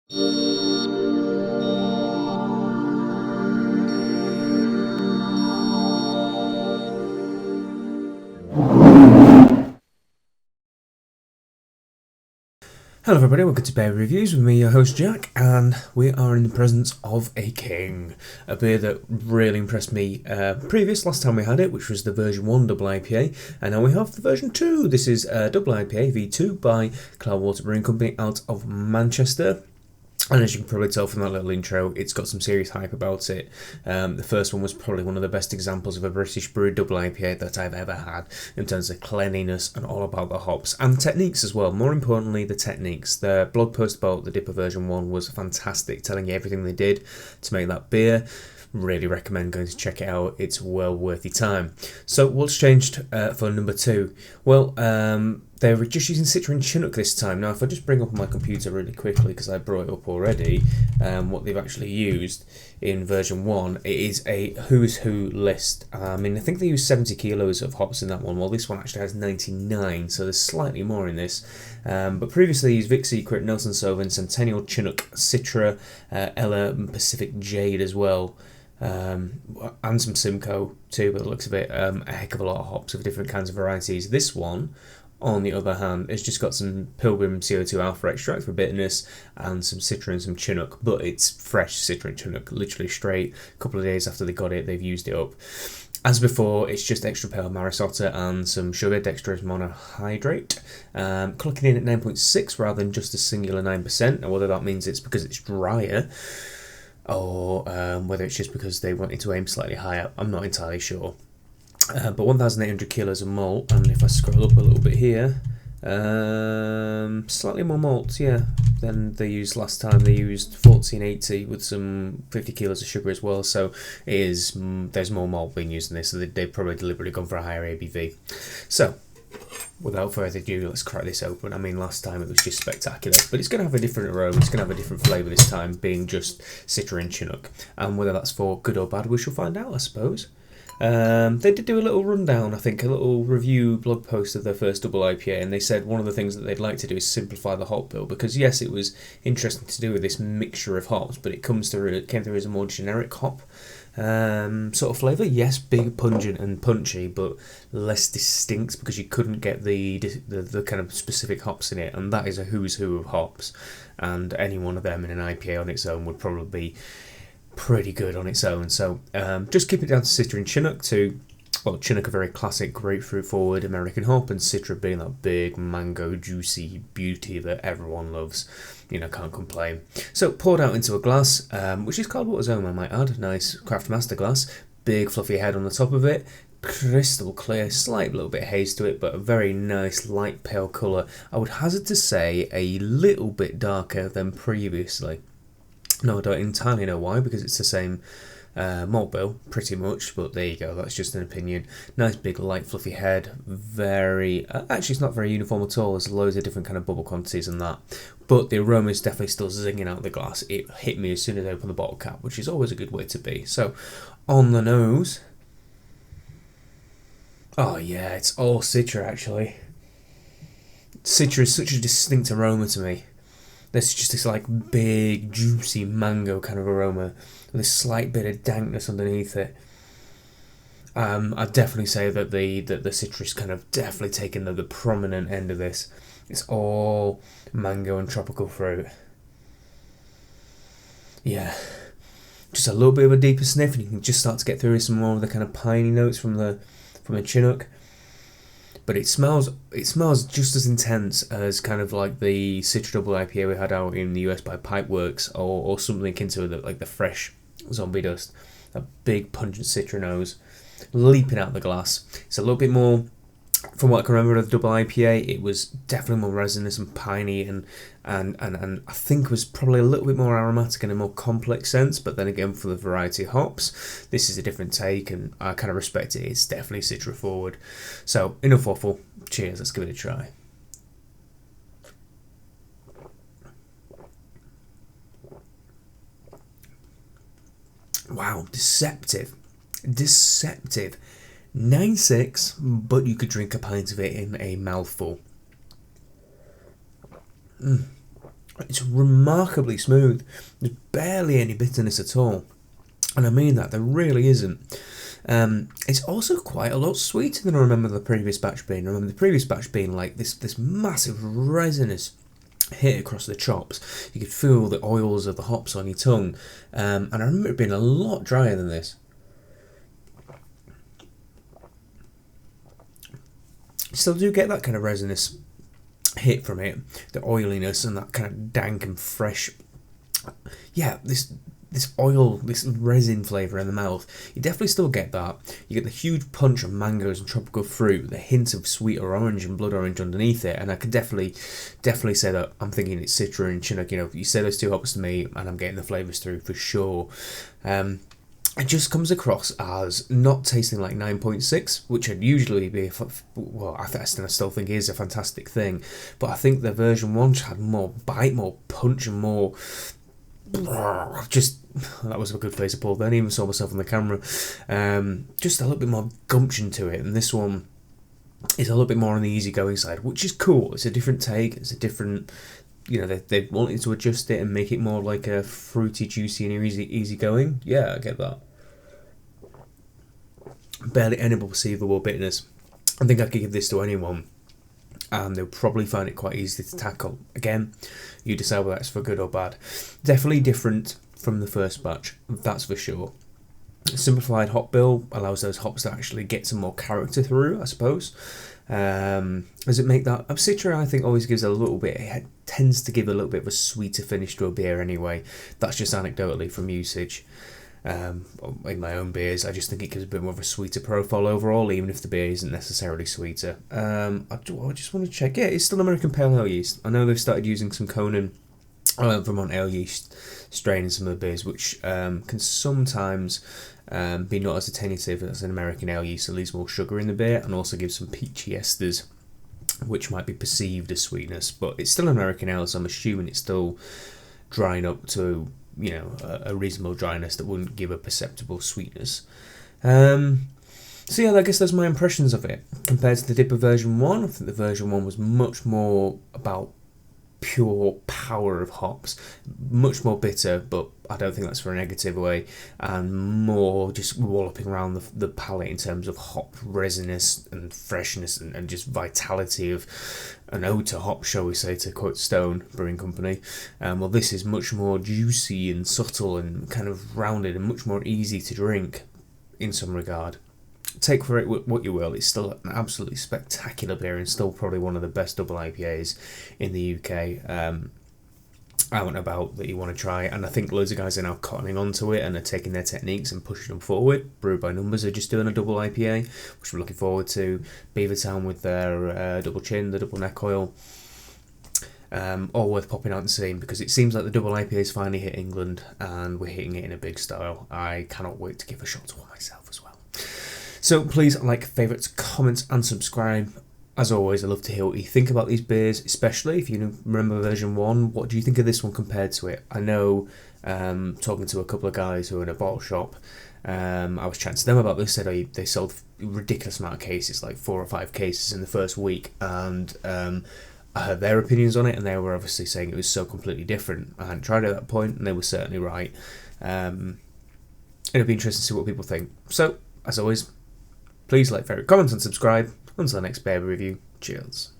Hello everybody, welcome to Beer Reviews with me, your host Jack, and we are in the presence of a king. A beer that really impressed me last time we had it, which was the version 1 double IPA, and now we have the version 2. This is double IPA V2 by Cloudwater Brewing Company out of Manchester. And as you can probably tell from that little intro, it's got some serious hype about it. The first one was probably one of the best examples of a British brewed double IPA that I've ever had in terms of cleanliness and all about the hops and techniques as well. More importantly, the techniques. The blog post about the DIPA version 1 was fantastic, telling you everything they did to make that beer. Really recommend going to check it out. It's well worth your time. So what's changed for number 2? Well, they're just using Citra and Chinook this time. Now, if I just bring up my computer really quickly, because I brought it up already, what they've actually used in version 1, it is a who's who list. I think they used 70 kilos of hops in that one, while this one actually has 99, so there's slightly more in this. But previously, they used Vic Secret, Nelson Sauvin, Centennial Chinook, Citra, Ella, and Pacific Jade as well. And some Simcoe too, but it looks a bit a heck of a lot of hops of different kinds of varieties. This one, on the other hand, it's just got some Pilgrim CO2 alpha extract for bitterness and some Citra and some Chinook, but it's fresh Citra and Chinook, literally straight. A couple of days after they got it, they've used it up. As before, it's just extra pale Maris Otter and some sugar, dextrose monohydrate. Clocking in at 9.6 rather than just a singular 9%. Now, whether that means it's because it's drier, or whether it's just because they wanted to aim slightly higher, I'm not entirely sure. But 1,800 kilos of malt, and if I scroll up a little bit here, slightly more malt, yeah, than they used last time. They used 1480 with some 50 kilos of sugar as well, so there's more malt being used in this, so they've probably deliberately gone for a higher ABV. So, without further ado, let's crack this open. Last time it was just spectacular, but it's going to have a different aroma, it's going to have a different flavour this time, being just Citra and Chinook. And whether that's for good or bad, we shall find out, I suppose. They did do a little rundown, I think, a little review blog post of their first double IPA, and they said one of the things that they'd like to do is simplify the hop bill, because yes, it was interesting to do with this mixture of hops, but it came through as a more generic hop sort of flavour. Yes, big, pungent and punchy, but less distinct because you couldn't get the kind of specific hops in it, and that is a who's who of hops, and any one of them in an IPA on its own would probably be pretty good on its own. So just keep it down to Citra and Chinook Chinook a very classic grapefruit forward American hop, and Citra being that big mango juicy beauty that everyone loves. Can't complain. So poured out into a glass, which is Cloudwater's own, I might add. Nice craft master glass, big fluffy head on the top of it, crystal clear, slight little bit of haze to it, but a very nice light pale colour. I would hazard to say a little bit darker than previously. No, I don't entirely know why, because it's the same malt bill, pretty much, but there you go, that's just an opinion. Nice big light fluffy head, very, actually it's not very uniform at all, there's loads of different kind of bubble quantities and that, but the aroma is definitely still zinging out the glass. It hit me as soon as I opened the bottle cap, which is always a good way to be. So, on the nose, oh yeah, it's all Citra actually. Citra is such a distinct aroma to me. There's just this like big, juicy mango kind of aroma with a slight bit of dankness underneath it. I'd definitely say that the citrus kind of definitely taken the prominent end of this. It's all mango and tropical fruit. Yeah, just a little bit of a deeper sniff, and you can just start to get through some more of the kind of piney notes from the Chinook. But it smells just as intense as kind of like the Citra double IPA we had out in the US by Pipeworks, or something akin to the fresh zombie dust. A big pungent Citra nose leaping out the glass. It's a little bit more, from what I can remember of the double IPA, it was definitely more resinous and piney, and I think was probably a little bit more aromatic in a more complex sense, but then again, for the variety of hops, this is a different take, and I kind of respect it. It's definitely Citra forward. So, enough waffle. Cheers, let's give it a try. Wow, deceptive. 9.6, but you could drink a pint of it in a mouthful. It's remarkably smooth. There's barely any bitterness at all. And I mean that, there really isn't. It's also quite a lot sweeter than I remember the previous batch being. I remember the previous batch being like this massive resinous hit across the chops. You could feel the oils of the hops on your tongue. And I remember it being a lot drier than this. You still do get that kind of resinous hit from it, the oiliness and that kind of dank and fresh. Yeah, this oil, this resin flavour in the mouth, you definitely still get that. You get the huge punch of mangoes and tropical fruit, the hint of sweet orange and blood orange underneath it, and I could definitely say that I'm thinking it's citra and chinook. You know, you say those two hops to me, and I'm getting the flavours through for sure. It just comes across as not tasting like 9.6, which would usually be, well, I still think is a fantastic thing, but I think the version 1 had more bite, more punch, and more. Just, that was a good face I pulled then, even saw myself on the camera. Just a little bit more gumption to it, and this one is a little bit more on the easygoing side, which is cool. It's a different take, it's a different. You know, they wanted to adjust it and make it more like a fruity, juicy, and easygoing. Yeah, I get that. Barely any perceivable bitterness. I think I could give this to anyone, and they'll probably find it quite easy to tackle. Again, you decide whether that's for good or bad. Definitely different from the first batch, that's for sure. Simplified hop bill allows those hops to actually get some more character through, I suppose. Does it make that? Citra, I think, always gives a little bit, it tends to give a little bit of a sweeter finish to a beer anyway. That's just anecdotally from usage. In my own beers, I just think it gives a bit more of a sweeter profile overall, even if the beer isn't necessarily sweeter. I just want to check. Yeah, it's still American Pale Ale yeast. I know they've started using some Conan Vermont Ale yeast strain in some of the beers, which can sometimes be not as attenuative as an American Ale yeast. It leaves more sugar in the beer and also gives some peachy esters, which might be perceived as sweetness. But it's still American Ale, so I'm assuming it's still drying up to, you know, a reasonable dryness that wouldn't give a perceptible sweetness. So yeah, I guess that's my impressions of it. Compared to the DIPA version 1, I think the version 1 was much more about pure power of hops, much more bitter, but I don't think that's for a negative way, and more just walloping around the palate in terms of hop resinous and freshness and just vitality of an ode to hop, shall we say, to quote Stone Brewing Company. Well, this is much more juicy and subtle and kind of rounded and much more easy to drink in some regard. Take for it what you will, it's still an absolutely spectacular beer and still probably one of the best double IPAs in the UK. Out and about that you want to try, and I think loads of guys are now cottoning onto it and are taking their techniques and pushing them forward. Brewed by Numbers are just doing a double IPA, which we're looking forward to. Beavertown with their double chin, the double neck oil. All worth popping out and seeing, because it seems like the double IPA's finally hit England and we're hitting it in a big style. I cannot wait to give a shot to one myself as well. So please like, favourite, comment and subscribe. As always, I love to hear what you think about these beers, especially if you remember version 1. What do you think of this one compared to it? I know, talking to a couple of guys who are in a bottle shop, I was chatting to them about this, said they sold a ridiculous amount of cases, like 4 or 5 cases in the first week, and I heard their opinions on it, and they were obviously saying it was so completely different. I hadn't tried it at that point, and they were certainly right. It'll be interesting to see what people think. So, as always, please like, favourite, comment and subscribe. Until the next beer review, cheers.